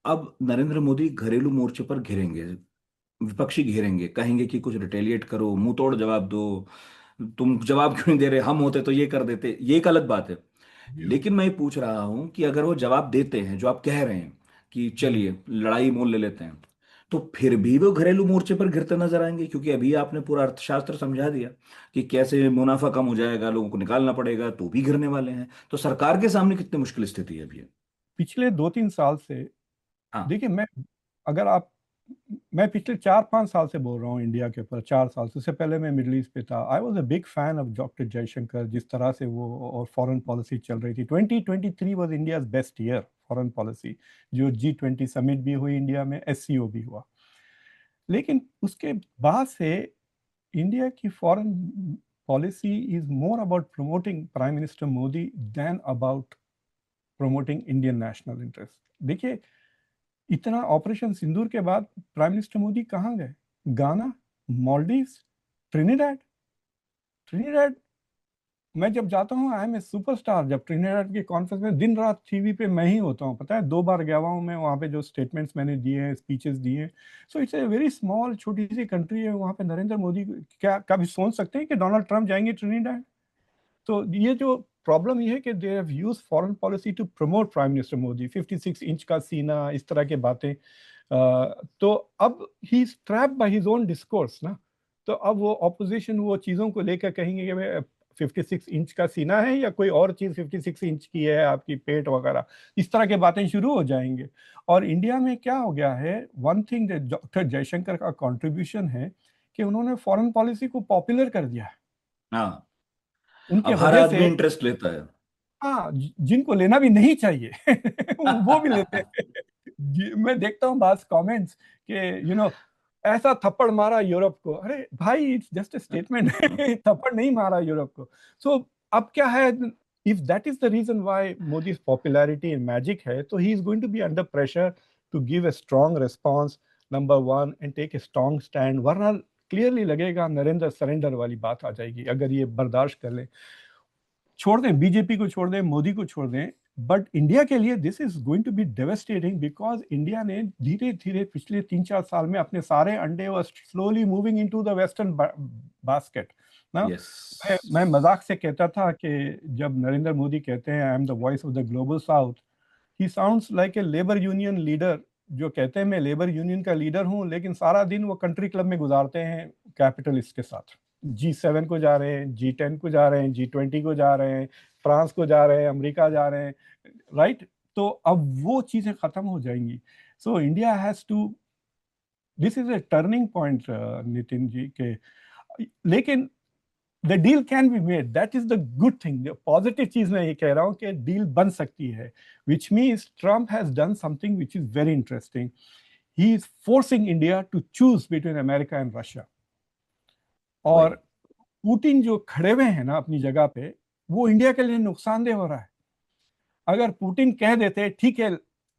अब नरेंद्र मोदी घरेलू मोर्चे पर घिरेंगे, विपक्षी घेरेंगे, कहेंगे कि कुछ रिटेलिएट करो, मुंह तोड़ जवाब दो, तुम जवाब क्यों नहीं दे रहे, हम होते तो ये कर देते, ये एक अलग बात है। लेकिन मैं ये पूछ रहा हूं कि अगर वो जवाब देते हैं जो आप कह रहे हैं कि चलिए लड़ाई मोल ले लेते हैं, तो फिर भी वो घरेलू मोर्चे पर घिरते नजर आएंगे, क्योंकि अभी आपने पूरा अर्थशास्त्र समझा दिया कि कैसे मुनाफा कम हो जाएगा, लोगों को निकालना पड़ेगा, तो भी घिरने वाले हैं। तो सरकार के सामने कितनी मुश्किल स्थिति है अभी ये। पिछले 2-3 साल से, हाँ। देखिए मैं, अगर आप, मैं पिछले 4-5 साल से बोल रहा हूँ इंडिया के ऊपर, 4 साल से। उससे पहले मैं मिडिल ईस्ट पे था। I was a big fan of doctor Jaishankar, जिस तरह से वो और फॉरेन पॉलिसी चल रही थी। 2023 was India best year foreign policy. जो G20 समिट भी हुई इंडिया में, SCO भी हुआ। लेकिन उसके बाद से इंडिया की foreign policy is more about promoting prime minister Modi than about promoting Indian national interest. देखिए, इतना ऑपरेशन सिंदूर के बाद प्राइम मिनिस्टर मोदी कहाँ गए? गाना, मालदीव्स, ट्रिनिडाड। ट्रिनिडाड, मैं जब जाता हूँ आई एम ए सुपरस्टार। जब ट्रिनिडाड की कॉन्फ्रेंस में दिन रात टीवी पे मैं ही होता हूँ, पता है, 2 बार गया हुआ हूँ मैं वहाँ पे। जो स्टेटमेंट्स मैंने दिए हैं, स्पीचेस दिए हैं। So it's a very small, छोटी सी कंट्री है वहाँ पे। नरेंद्र मोदी क्या कभी सोच सकते हैं कि डोनाल्ड ट्रंप जाएंगे ट्रिनिडाड? तो ये जो प्रॉब्लम ये है कि they have used foreign policy to promote prime minister Modi. 56 inch का सीना, इस तरह के बातें। तो अब he is trapped by his own discourse ना। तो अब वो ऑपोजिशन वो चीज़ों को लेकर कहेंगे कि भाई 56 इंच का सीना है या कोई और चीज़ 56 इंच की है, आपकी पेट वगैरह, इस तरह के बातें शुरू हो जाएंगे। और इंडिया में क्या हो गया है, वन थिंग डॉक्टर जयशंकर का कंट्रीब्यूशन है कि उन्होंने फॉरेन पॉलिसी को पॉपुलर कर दिया है। हाँ। उनके अब हर वजह आदमी से, इंटरेस्ट लेता है। हाँ, जिनको लेना भी नहीं चाहिए वो भी लेते हैं। मैं देखता हूँ बात कमेंट्स कि ऐसा थप्पड़ मारा यूरोप को। अरे भाई, इट्स जस्ट ए स्टेटमेंट थप्पड़ नहीं मारा यूरोप को। सो अब क्या है, if that is the reason why Modi's popularity in magic है, तो he is going to be under pressure to give a strong response, number one, and take a strong stand. वरना क्लियरली लगेगा नरेंद्र सरेंडर वाली बात आ जाएगी अगर ये बर्दाश्त कर ले। छोड़ दें बीजेपी को, छोड़ दें मोदी को, छोड़ दें, बट इंडिया के लिए this is going to be devastating. Because India ने धीरे धीरे पिछले 3-4 साल में अपने सारे अंडे were slowly moving into the western basket ना। यस। मैं मजाक से कहता था कि जब नरेंद्र मोदी कहते हैं I am the voice of the global south, he sounds like a labour union leader, जो कहते हैं मैं लेबर यूनियन का लीडर हूं, लेकिन सारा दिन वो कंट्री क्लब में गुजारते हैं कैपिटलिस्ट के साथ। G7 को जा रहे हैं, G10 को जा रहे हैं, G20 को जा रहे हैं, फ्रांस को जा रहे हैं, अमेरिका जा रहे हैं, राइट? तो अब वो चीजें खत्म हो जाएंगी। So India has to, this is a turning point Nitin ji के। लेकिन the deal can be made, that is the good thing. Positive चीज मैं ये कह रहा हूं कि डील बन सकती है, which means Trump has done something which is very interesting. He is forcing India to choose between America and Russia. और वही। पुतिन जो खड़े हुए हैं ना अपनी जगह पे, वो इंडिया के लिए नुकसानदेह हो रहा है। अगर पुतिन कह देते ठीक है,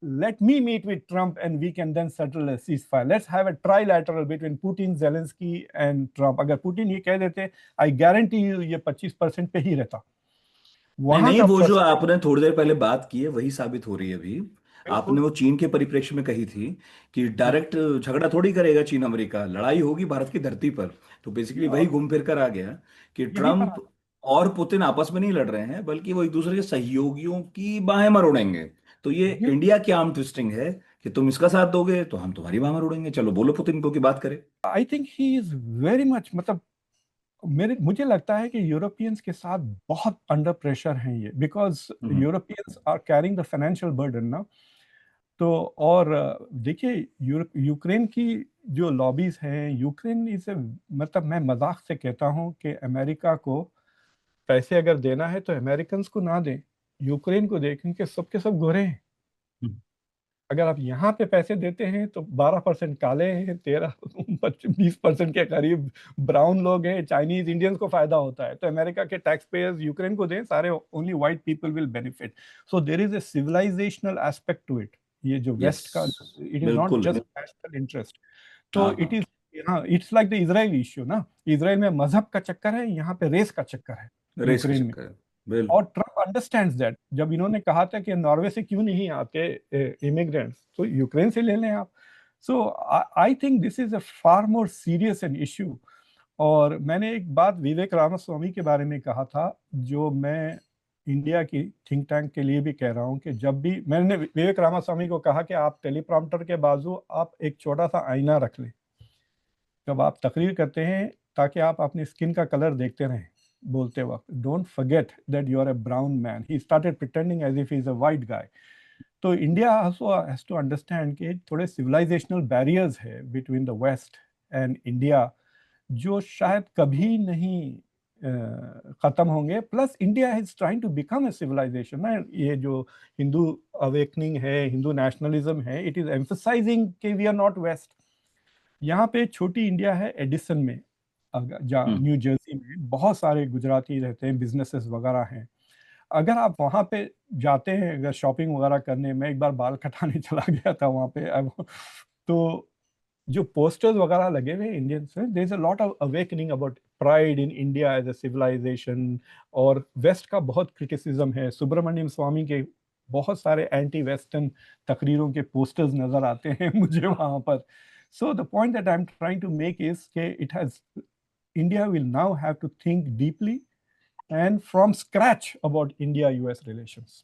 let me meet with Trump and we can then settle a ceasefire, let's have a trilateral between Putin, Zelensky and Trump, अगर पुतिन ये कह देते, आई गारंटी यू ये 25% पे ही रहता। नहीं वहां नहीं, का वो जो फ्रस्ट्रेशन। आपने थोड़ी देर पहले बात की है वही साबित हो रही है अभी। आपने बिल्कुल। वो चीन के परिप्रेक्ष्य में कही थी कि हाँ, डायरेक्ट झगड़ा थोड़ी करेगा चीन अमेरिका, लड़ाई होगी भारत की धरती पर। तो बेसिकली वही और घूम फिर कर आ गया कि यही पर ट्रम्प और पुतिन आपस में नहीं लड़ रहे हैं, बल्कि वो एक दूसरे के सहयोगियों की बाहें मरोड़ेंगे। तो ये इंडिया की आर्म ट्विस्टिंग है कि तुम इसका साथ दोगे तो हम तुम्हारी बाहें मरोड़ेंगे, चलो बोलो पुतिन को कि बात करे। I think he is very much, मतलब मेरे मुझे लगता है कि यूरोपियंस के साथ बहुत अंडर प्रेशर हैं ये, because hmm. Europeans are carrying the financial burden ना। तो और देखिए, यूक्रेन की जो लॉबीज हैं, यूक्रेन इसे, मतलब मैं मजाक से कहता हूं कि अमेरिका को पैसे अगर देना है तो अमेरिकन को ना दें, यूक्रेन को दें, क्योंकि सबके सब गोरे हैं। हम्म। अगर आप यहाँ पे पैसे देते हैं तो 12% काले हैं, 13-20% के करीब ब्राउन लोग हैं, चाइनीज इंडियंस को फायदा होता है। तो अमेरिका के टैक्स पेयर्स यूक्रेन को दें, सारे only white people will benefit. So there is a civilisational aspect to it. ये जो यस। वेस्ट का, इट इज नॉट बिल्कुल। Just national interest. तो हाँ इट हाँ। इज, हाँ, it's like the Israel issue ना। इजराइल में मजहब का चक्कर है, यहाँ पे रेस का चक्कर है रेस का यूक्रेन में। चक्कर है। बिल्कुल। और ट्रम्प अंडरस्टैंड्स दैट। जब इन्होंने कहा था कि नॉर्वे से क्यों नहीं आते इमिग्रेंट्स, तो यूक्रेन से ले लें आप। So I think this is a far more serious an issue. और मैंने एक बात विवेक रामास्वामी के बारे में कहा था, जो मैं इंडिया की थिंक टैंक के लिए भी कह रहा हूँ, कि जब भी मैंने विवेक रामास्वामी को कहा कि आप टेलीप्रॉम्प्टर के बाजू आप एक छोटा सा आईना रख लें जब आप तकरीर करते हैं, ताकि आप अपनी स्किन का कलर देखते रहें बोलते वक्त। Don't forget that you are a brown man. He started pretending as if he is a white guy. तो India also has to understand कि थोड़े सिविलाइजेशनल बैरियर्स है between the west and India, जो शायद कभी नहीं खत्म होंगे। Plus India is trying to become a civilisation ना। ये जो हिंदू अवेकनिंग है, हिंदू नेशनलिज्म है, इट इज एम्फसाइजिंग कि वी आर नॉट वेस्ट। यहाँ पे छोटी इंडिया है एडिसन में, जहाँ हम्म। न्यू जर्सी में बहुत सारे गुजराती रहते हैं, बिजनेसेस वगैरह हैं। अगर आप वहाँ पे जाते हैं, अगर शॉपिंग वगैरह करने, मैं एक बार बाल कटाने चला गया था वहाँ पे। तो जो पोस्टर्स वगैरह लगे हुए इंडियन से, there is a lot of awakening about pride in India as a civilisation. और वेस्ट का बहुत क्रिटिसिज्म है। सुब्रमण्यम स्वामी के बहुत सारे एंटी वेस्टर्न तकरीरों के पोस्टर्स नजर आते हैं मुझे वहाँ पर। So the point that I am trying to make is के it has India will now have to think deeply and from scratch about India-US relations.